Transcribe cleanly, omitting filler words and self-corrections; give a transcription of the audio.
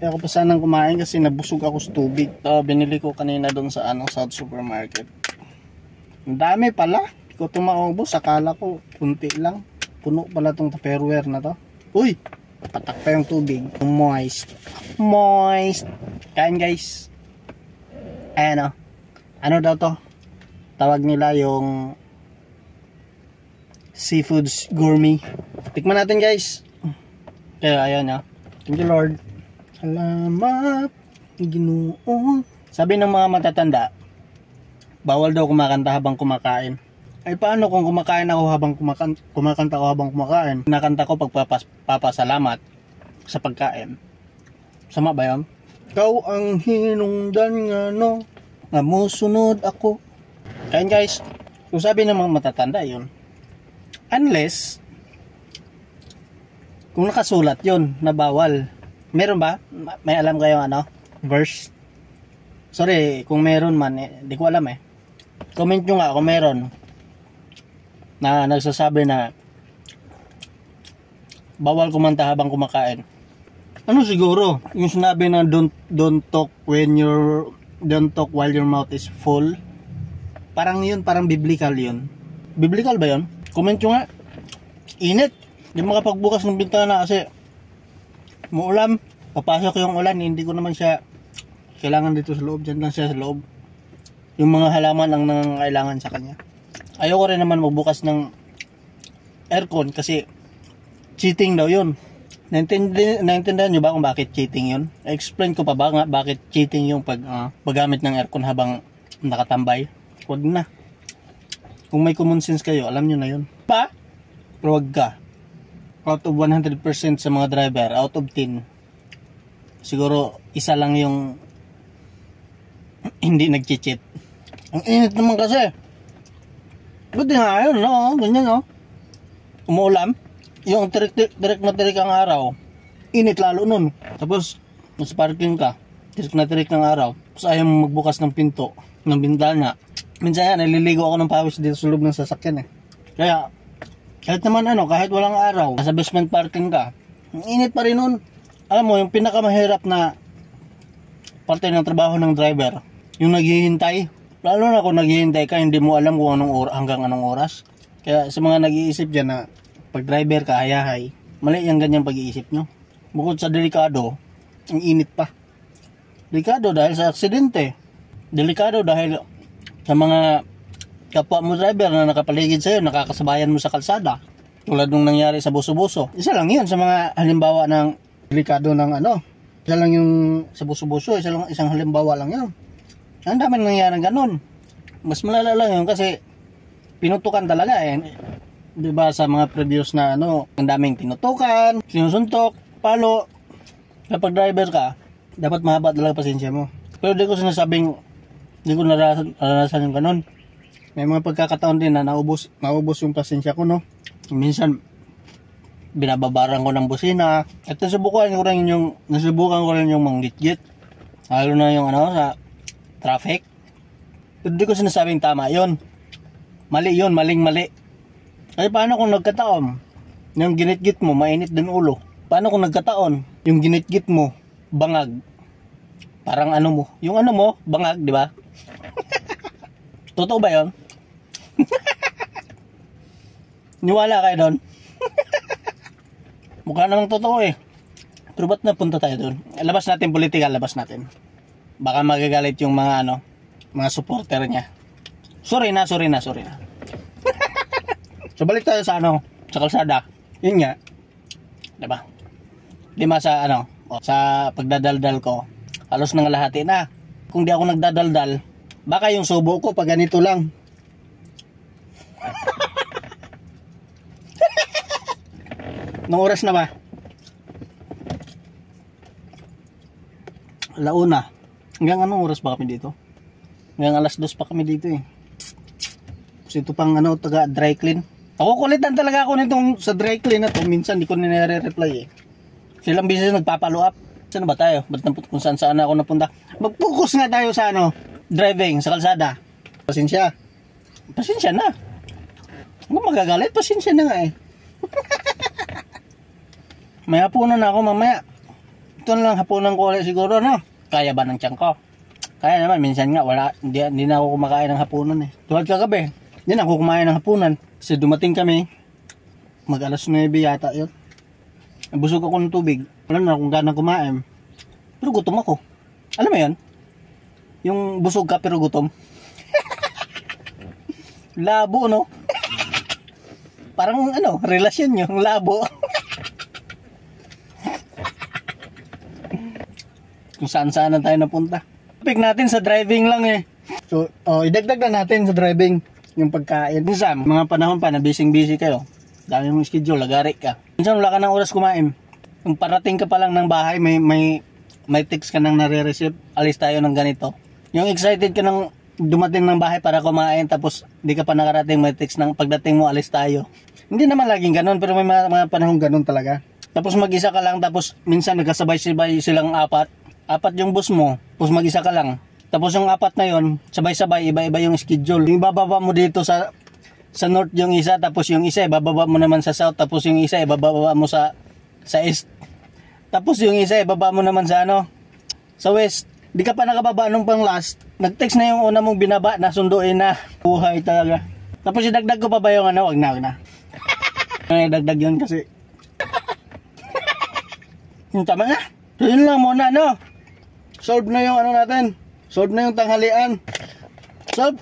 Kaya ako pa sanang kumain kasi nabusog ako sa tubig. Ito, binili ko kanina doon sa South Supermarket. Ang dami pala. Hindi ko ito maubos. Akala ko kunti lang. Puno pala itong Tupperware na to. Uy! Patak pa yung tubig. Moist. Moist. Kain guys. Ayan o. Ano daw to? Tawag nila yung Seafoods Gourmet. Tikman natin guys. Kaya ayan o. Thank you Lord. Salamat, Ginoo. Sabi ng mga matatanda, bawal daw kumakanta habang kumakain. Ay paano kung kumakain ako habang kumakanta ako habang kumakain? Kinakanta ko pagpapasalamat sa pagkain. Sama ba yun? Ikaw ang hinungdan nga no, nga musunod ako. Kain guys. Kung sabi ng mga matatanda yun. Unless, kung nakasulat yun na bawal. Meron ba? May alam kayo ano? Verse? Sorry, kung meron man, di ko alam eh. Comment nyo nga kung meron na nagsasabi na bawal kumanta habang kumakain. Ano siguro? Yung sinabi na don't talk while your mouth is full. Parang yun, parang biblical yun. Biblical ba yun? Comment nyo nga. Init. Di makapagbukas ng bintana kasi muulam, papasok yung ulan, hindi ko naman siya kailangan dito sa loob, dyan lang siya sa loob. Yung mga halaman ang nangangailangan sa kanya. Ayoko rin naman magbukas ng aircon kasi cheating daw yun. Naintindihan nyo ba kung bakit cheating yun? Explain ko pa ba nga bakit cheating yung paggamit ng aircon habang nakatambay? Huwag na. Kung may common sense kayo, alam nyo na yun. Pero wag ka. Out of 100% sa mga driver, out of 10, siguro isa lang yung hindi nag-cheat. Ang init naman kasi. Buti nga yun, no? Ganyan, no? Umuulam. Yung direct na tirik ang araw, init lalo nun. Tapos, mas parking ka, tirik na tirik ng araw. Tapos ayaw mo magbukas ng pinto, ng bintana. Minsan yan, naliligo ako ng pawis dito sa loob ng sasakyan eh. Kaya, kahit naman kahit walang araw, nasa basement parking ka, ang init pa rin nun. Alam mo, yung pinakamahirap na parte ng trabaho ng driver, yung naghihintay. Lalo na kung naghihintay ka, hindi mo alam kung hanggang anong oras. Kaya sa mga nag-iisip dyan na pag driver ka, hayahay, mali yung ganyang pag-iisip nyo. Bukod sa delikado, ang init pa. Delikado dahil sa aksidente. Delikado dahil sa mga kapwa mo driver na nakapaligid sa'yo, nakakasabayan mo sa kalsada. Tulad nung nangyari sa Buso-Buso. Isa lang yun sa mga halimbawa ng delikado ng Isa lang yung sa Buso-Buso, isang halimbawa lang yun. Ang dami nangyari ganun. Mas malala lang yun kasi pinutukan talaga eh. Diba sa mga previous na ang daming pinutukan, sinusuntok, palo. Kapag driver ka, dapat mahaba talaga pasensya mo. Pero di ko sinasabing, di ko naranasan yung ganun. May mga pagkakataon din na naubos yung pasensya ko, no? Minsan, binababaran ko ng busina. At nasubukan ko rin yung manggit-git. Lalo na yung sa traffic. Pero di ko sinasabing tama yun. Mali yun, maling-mali. Kasi paano kung nagkataon, yung ginit-git mo, mainit din ulo. Paano kung nagkataon, yung ginit-git mo, bangag. Parang yung bangag, di ba? Totoo ba yun? Niwala kayo doon? Mukha namang totoo eh. Pero ba't napunta tayo doon? Labas natin politika, labas natin. Baka magagalit yung mga mga supporter niya. Sorry na. So balik tayo sa sa kalsada. Yun nga. Diba? Di ba sa sa pagdadaldal ko, halos nangalahati na. Kung di ako nagdadaldal, baka yung subo ko pag ganito lang. Nung oras na ba? Alauna. Hanggang anong oras ba kami dito? Hanggang alas 2 pa kami dito eh. Kasi ito pang taga dry clean. Ako kulitan talaga ako nitong sa dry clean na to. Minsan di ko nire-reply eh. Silang bisis nagpapalo up. Saan ba tayo? Ba't kung saan ako napunta? Mag-focus nga tayo sa driving, sa kalsada. Pasensya na. Kung magagalit, pasensya na nga eh. May hapunan na ako mamaya. Ito na lang hapunan ko ulit siguro, no? Kaya ba ng tiyan ko? Kaya naman, minsan nga, hindi na ako kumakain ng hapunan eh. Tulad kagabi, hindi na ako kumain ng hapunan. Kasi dumating kami, mag-alas 9 yata yun. Busog ako ng tubig. Wala na akong ganang kumain. Pero gutom ako. Alam mo yun? Yung busog ka pero gutom. Labo, no? Parang ano, relasyon yung labo. Kung saan-saan na tayo napunta. Topic natin sa driving lang eh. So, idagdag na natin sa driving yung pagkain. Minsan, mga panahon pa na busy kayo. Dami mong schedule, lagari ka. Minsan wala ka ng oras kumain. Kung parating ka pa lang ng bahay, may text ka nang nare-receive. Alis tayo ng ganito. Yung excited ka nang dumating ng bahay para kumain, tapos di ka pa nakarating, may text ng pagdating mo, alis tayo. Hindi naman laging ganun, pero may mga panahon ganun talaga. Tapos mag-isa ka lang, tapos minsan nagkasabay-sabay silang apat yung bus mo, tapos mag-isa ka lang. Tapos yung apat na yon, sabay-sabay, iba-iba yung schedule. Yung bababa mo dito sa north yung isa, tapos yung isa ibababa mo naman sa south, tapos yung isa ibababa mo sa east. Tapos yung isa ibaba mo naman sa sa west. Di ka pa nakababa nung pang last. Nag-text na yung una mong binaba, nasunduin na. Buhay talaga. Tapos idagdag ko pa ba yung wag na. Dagdag yun kasi. Tama na. So yun lang muna, Solve na yung natin. Solve na yung tanghalian. Solve.